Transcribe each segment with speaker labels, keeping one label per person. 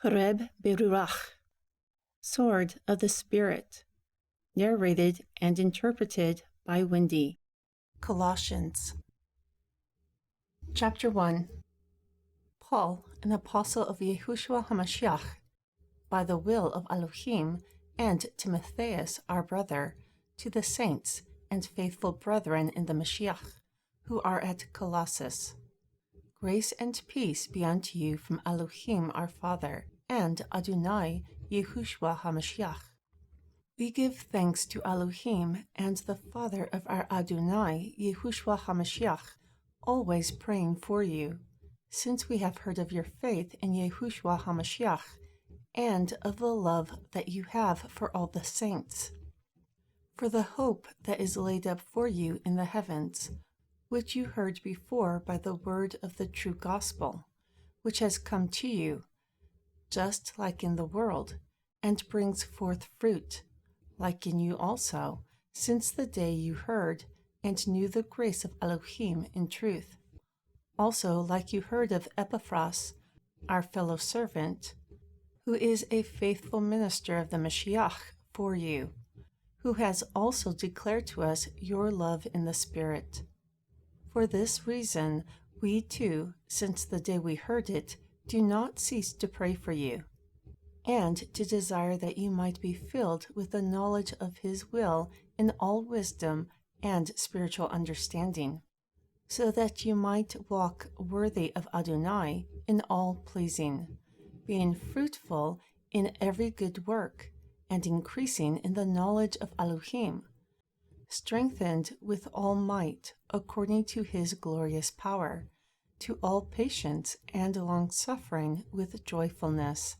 Speaker 1: Khureb BeRuakh, Sword of the Spirit, narrated and interpreted by Wendy.
Speaker 2: Colossians. Chapter 1. Paul, an apostle of Jeshojehu HaMashiach, by the will of Elohim, and Timotheus, our brother, to the saints and faithful brethren in the Mashiach, who are at Colossus. Grace and peace be unto you from Elohim our Father, and Adonai Yahushua HaMashiach. We give thanks to Elohim and the Father of our Adonai Yahushua HaMashiach, always praying for you, since we have heard of your faith in Yahushua HaMashiach, and of the love that you have for all the saints, for the hope that is laid up for you in the heavens, which you heard before by the word of the true gospel, which has come to you, just like in the world, and brings forth fruit, like in you also, since the day you heard and knew the grace of Elohim in truth. Also like you heard of Epaphras, our fellow servant, who is a faithful minister of the Mashiach for you, who has also declared to us your love in the Spirit. For this reason, we too, since the day we heard it, do not cease to pray for you, and to desire that you might be filled with the knowledge of His will in all wisdom and spiritual understanding, so that you might walk worthy of Adonai in all pleasing, being fruitful in every good work, and increasing in the knowledge of Elohim, strengthened with all might according to His glorious power, to all patience and long-suffering with joyfulness,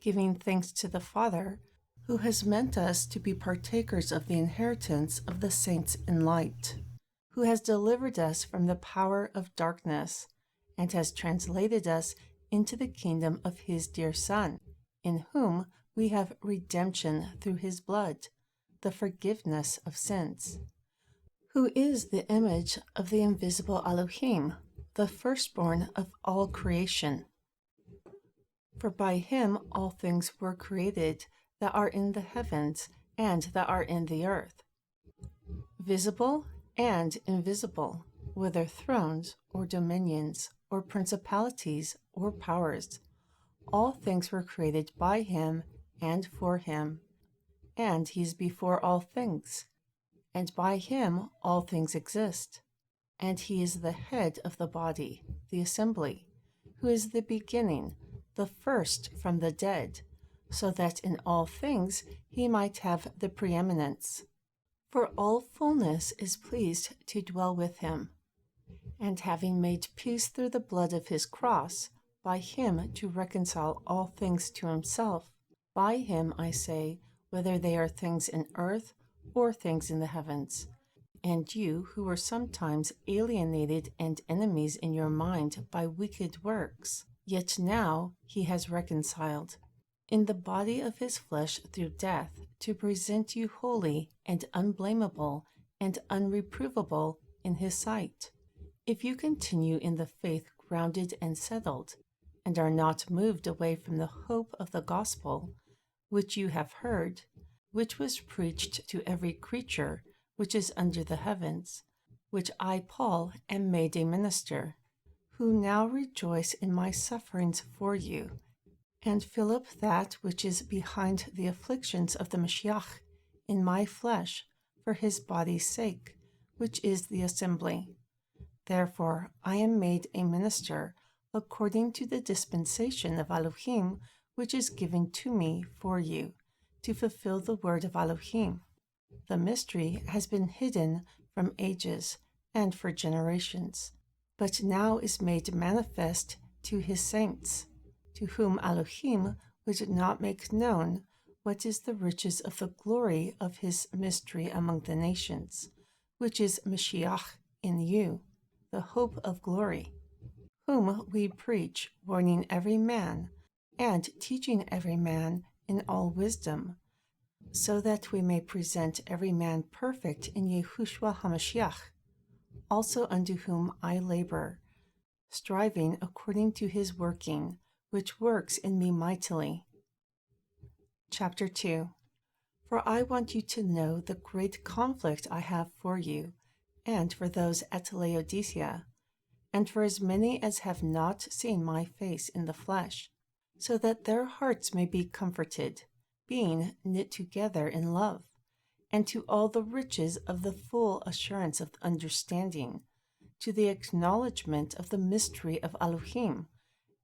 Speaker 2: giving thanks to the Father, who has meant us to be partakers of the inheritance of the saints in light, who has delivered us from the power of darkness, and has translated us into the kingdom of His dear Son, in whom we have redemption through His blood, the forgiveness of sins, who is the image of the invisible Elohim, the firstborn of all creation. For by Him all things were created that are in the heavens and that are in the earth, visible and invisible, whether thrones or dominions or principalities or powers. All things were created by Him and for Him, and He is before all things, and by Him all things exist. And He is the head of the body, the assembly, who is the beginning, the first from the dead, so that in all things He might have the preeminence. For all fullness is pleased to dwell with Him, and having made peace through the blood of His cross, by Him to reconcile all things to Himself. By Him, I say, whether they are things in earth or things in the heavens. And you, who were sometimes alienated and enemies in your mind by wicked works, yet now He has reconciled, in the body of His flesh through death, to present you holy and unblameable and unreprovable in His sight, if you continue in the faith grounded and settled, and are not moved away from the hope of the gospel, which you have heard, which was preached to every creature which is under the heavens, which I, Paul, am made a minister, who now rejoice in my sufferings for you, and fill up that which is behind the afflictions of the Mashiach in my flesh for His body's sake, which is the assembly. Therefore I am made a minister according to the dispensation of Elohim, which is given to me for you, to fulfill the word of Elohim. The mystery has been hidden from ages and for generations, but now is made manifest to His saints, to whom Elohim would not make known what is the riches of the glory of His mystery among the nations, which is Mashiach in you, the hope of glory, whom we preach, warning every man, and teaching every man in all wisdom, so that we may present every man perfect in Yahushua HaMashiach, also unto whom I labor, striving according to His working, which works in me mightily. Chapter 2. For I want you to know the great conflict I have for you, and for those at Laodicea, and for as many as have not seen my face in the flesh, so that their hearts may be comforted, being knit together in love, and to all the riches of the full assurance of understanding, to the acknowledgement of the mystery of Elohim,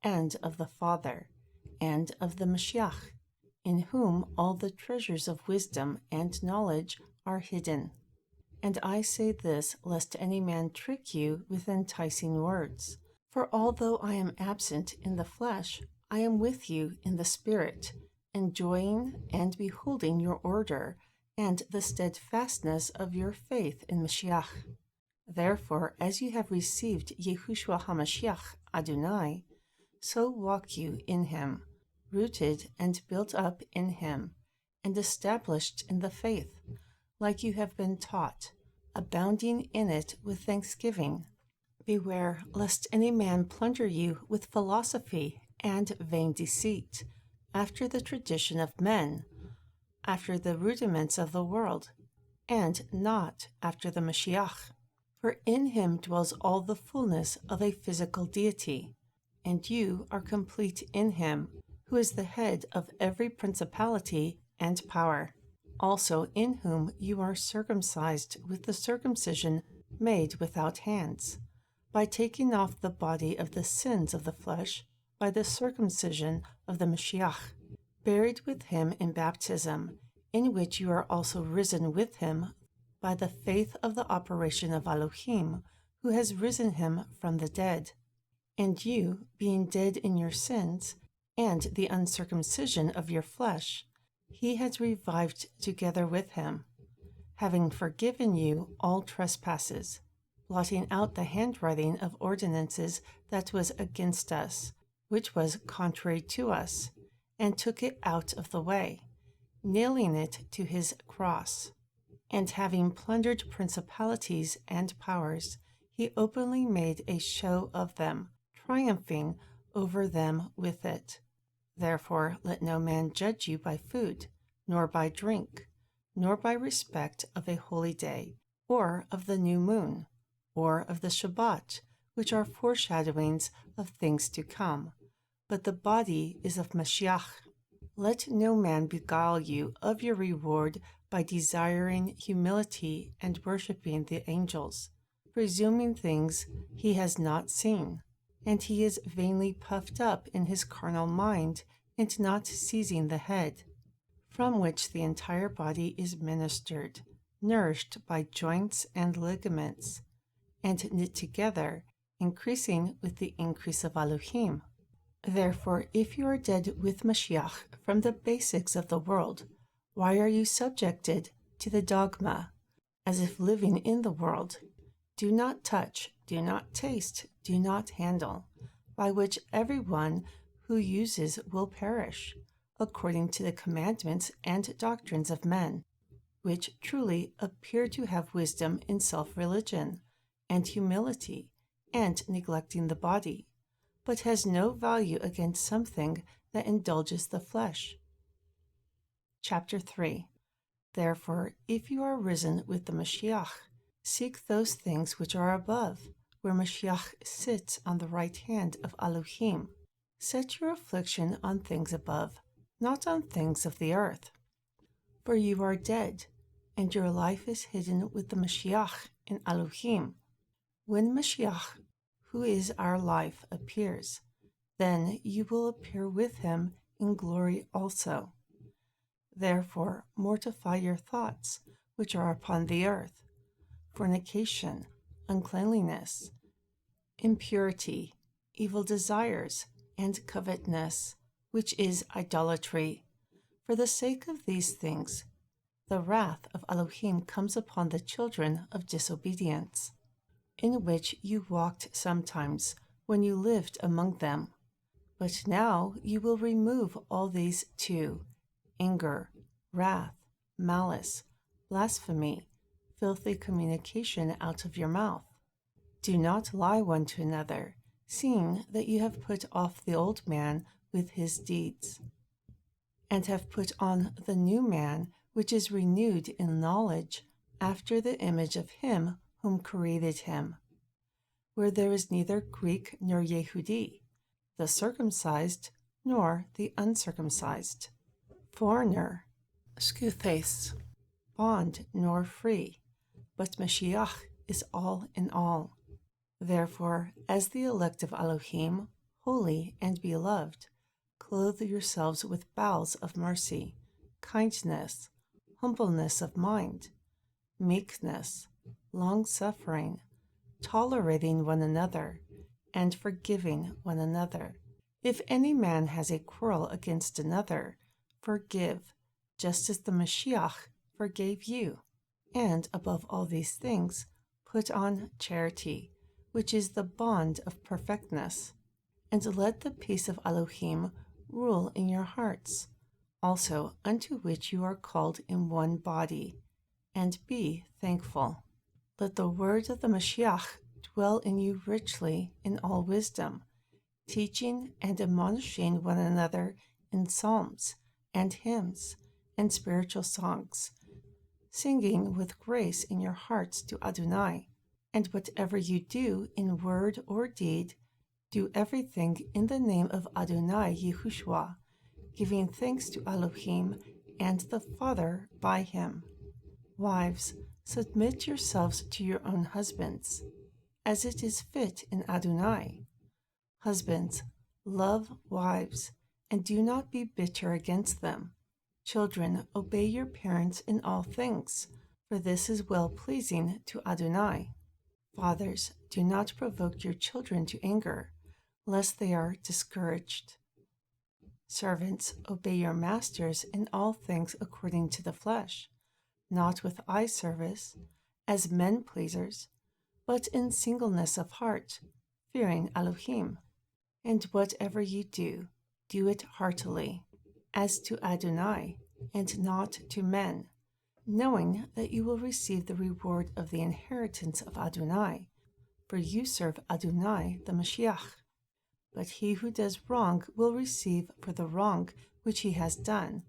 Speaker 2: and of the Father, and of the Mashiach, in whom all the treasures of wisdom and knowledge are hidden. And I say this, lest any man trick you with enticing words. For although I am absent in the flesh, I am with you in the Spirit, enjoying and beholding your order, and the steadfastness of your faith in Mashiach. Therefore, as you have received Yahushua HaMashiach Adonai, so walk you in him, rooted and built up in him, and established in the faith, like you have been taught, abounding in it with thanksgiving. Beware lest any man plunder you with philosophy and vain deceit, after the tradition of men, after the rudiments of the world, and not after the Mashiach. For in him dwells all the fullness of a physical deity, and you are complete in him, who is the head of every principality and power. Also in whom you are circumcised with the circumcision made without hands, by taking off the body of the sins of the flesh by the circumcision of the Mashiach, buried with him in baptism, in which you are also risen with him by the faith of the operation of Elohim, who has risen him from the dead. And you, being dead in your sins, and the uncircumcision of your flesh, he has revived together with him, having forgiven you all trespasses, blotting out the handwriting of ordinances that was against us, which was contrary to us, and took it out of the way, nailing it to his cross. And having plundered principalities and powers, he openly made a show of them, triumphing over them with it. Therefore let no man judge you by food, nor by drink, nor by respect of a holy day, or of the new moon, or of the shabat, which are foreshadowings of things to come. But the body is of Mashiach. Let no man beguile you of your reward by desiring humility and worshipping the angels, presuming things he has not seen. And he is vainly puffed up in his carnal mind, and not seizing the head, from which the entire body is ministered, nourished by joints and ligaments, and knit together, increasing with the increase of Elohim. Therefore, if you are dead with Mashiach from the basics of the world, why are you subjected to the dogma, as if living in the world? Do not touch, do not taste, do not handle, by which everyone who uses will perish, according to the commandments and doctrines of men, which truly appear to have wisdom in self-religion, and humility, and neglecting the body, but has no value against something that indulges the flesh. Chapter 3. Therefore, if you are risen with the Mashiach, seek those things which are above, where Mashiach sits on the right hand of Elohim. Set your affliction on things above, not on things of the earth. For you are dead, and your life is hidden with the Mashiach in Elohim. When Mashiach, who is our life, appears, then you will appear with him in glory also. Therefore, mortify your thoughts, which are upon the earth: fornication, uncleanliness, impurity, evil desires, and covetousness, which is idolatry. For the sake of these things, the wrath of Elohim comes upon the children of disobedience, in which you walked sometimes when you lived among them. But now you will remove all these too: anger, wrath, malice, blasphemy, filthy communication out of your mouth. Do not lie one to another, seeing that you have put off the old man with his deeds, and have put on the new man, which is renewed in knowledge after the image of him whom created him, where there is neither Greek nor Yehudi, the circumcised nor the uncircumcised, foreigner, skuthes, bond nor free, but Mashiach is all in all. Therefore, as the elect of Elohim, holy and beloved, clothe yourselves with bowels of mercy, kindness, humbleness of mind, meekness, long-suffering, tolerating one another, and forgiving one another. If any man has a quarrel against another, forgive, just as the Mashiach forgave you. And above all these things, put on charity, which is the bond of perfectness. And let the peace of Elohim rule in your hearts, also unto which you are called in one body, and be thankful. Let the word of the Mashiach dwell in you richly in all wisdom, teaching and admonishing one another in psalms and hymns and spiritual songs, singing with grace in your hearts to Adonai. And whatever you do in word or deed, do everything in the name of Adonai Yahushua, giving thanks to Elohim and the Father by him. Wives, submit yourselves to your own husbands, as it is fit in Adonai. Husbands, love wives, and do not be bitter against them. Children, obey your parents in all things, for this is well-pleasing to Adonai. Fathers, do not provoke your children to anger, lest they are discouraged. Servants, obey your masters in all things according to the flesh, not with eye service, as men-pleasers, but in singleness of heart, fearing Elohim. And whatever you do, do it heartily, as to Adonai, and not to men, knowing that you will receive the reward of the inheritance of Adonai, for you serve Adonai the Mashiach. But he who does wrong will receive for the wrong which he has done,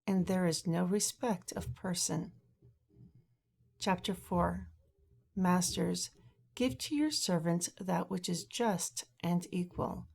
Speaker 2: and there is no respect of person. Chapter 4. Masters, give to your servants that which is just and equal,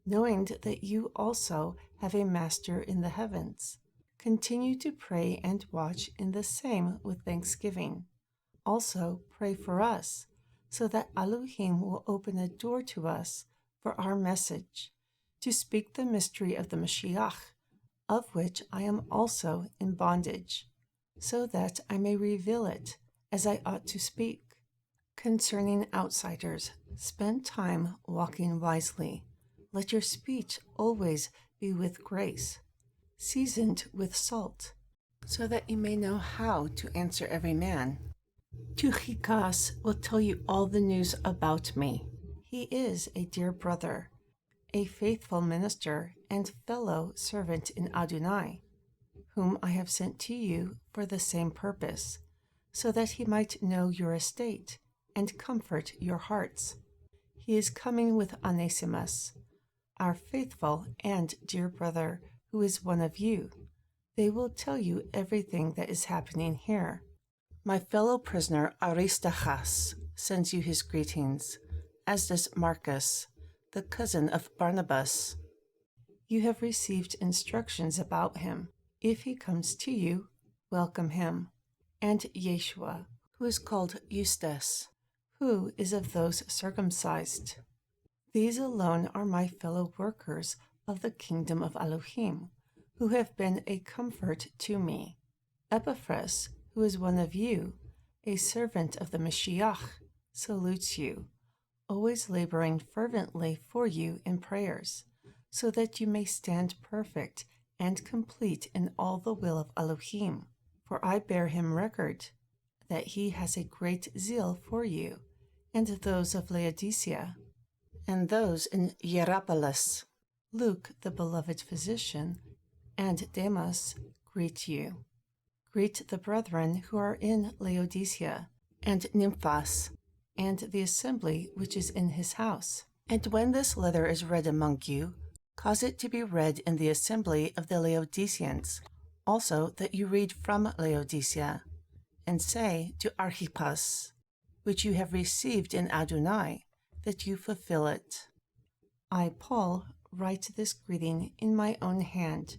Speaker 2: knowing that you also have a master in the heavens. Continue to pray and watch in the same with thanksgiving. Also pray for us, so that Elohim will open a door to us for our message, to speak the mystery of the Mashiach, of which I am also in bondage, so that I may reveal it as I ought to speak. Concerning outsiders, spend time walking wisely. Let your speech always be with grace, seasoned with salt, so that you may know how to answer every man. Tuchikas will tell you all the news about me. He is a dear brother, a faithful minister and fellow servant in Adonai, whom I have sent to you for the same purpose, so that he might know your estate and comfort your hearts. He is coming with Onesimus, our faithful and dear brother, who is one of you. They will tell you everything that is happening here. My fellow prisoner Aristarchus sends you his greetings, as does Marcus, the cousin of Barnabas. You have received instructions about him. If he comes to you, welcome him. And Yeshua, who is called Eustace, who is of those circumcised. These alone are my fellow workers of the kingdom of Elohim, who have been a comfort to me. Epaphras, who is one of you, a servant of the Mashiach, salutes you, always laboring fervently for you in prayers, so that you may stand perfect and complete in all the will of Elohim. For I bear him record that he has a great zeal for you, and those of Laodicea, and those in Hierapolis. Luke, the beloved physician, and Demas greet you. Greet the brethren who are in Laodicea, and Nymphas, and the assembly which is in his house. And when this letter is read among you, Cause it to be read in the assembly of the Laodiceans, also that you read from Laodicea, and say to Archippus, which you have received in Adonai, that you fulfill it. I, Paul, write this greeting in my own hand.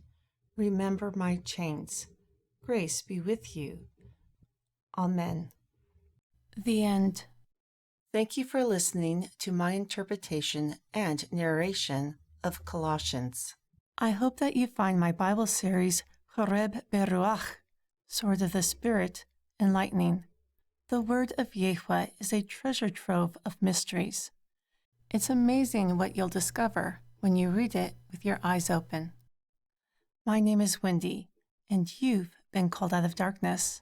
Speaker 2: Remember my chains. Grace be with you. Amen. The end. Thank you for listening to my interpretation and narration of Colossians. I hope that you find my Bible series, Khureb BeRuakh, Sword of the Spirit, enlightening. The word of Yahweh is a treasure trove of mysteries. It's amazing what you'll discover when you read it with your eyes open. My name is Wendy, and you've been called out of darkness